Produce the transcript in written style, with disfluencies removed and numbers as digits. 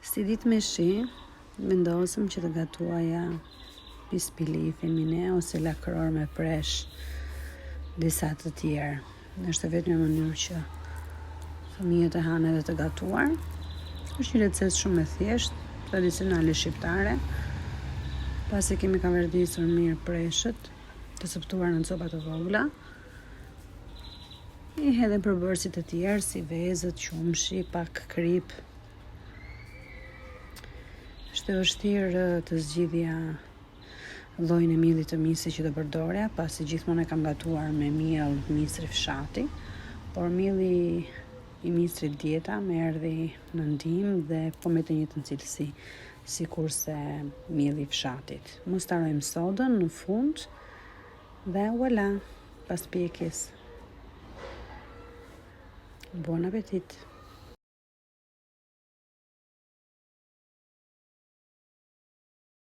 Si ditë me shi, vendosëm që të gatuaja pispili femine ose lakror me presh disa të tjerë. Është vetëm një mënyrë që fëmijët e hanë edhe të gatuar. Është një recetë shumë e thjeshtë, tradicionale shqiptare. Pasi kemi kaverdisur mirë preshët, të sëptuar në copa të vogla, I hedhim përbërësit të tjerë si vezët, qumshi, pak krip. Është e vështirë të zgjidhja llojin e miellit të misrit që do përdorja, pasi gjithmonë e kam gatuar me miell misri fshati, por mielli I misrit dieta më erdhi në ndihmë dhe po me të njëjtën cilësi sikurse mielli I fshatit. Mos ta harrojmë sodën në fund dhe voilà, pas pjekjes. Buon appetit!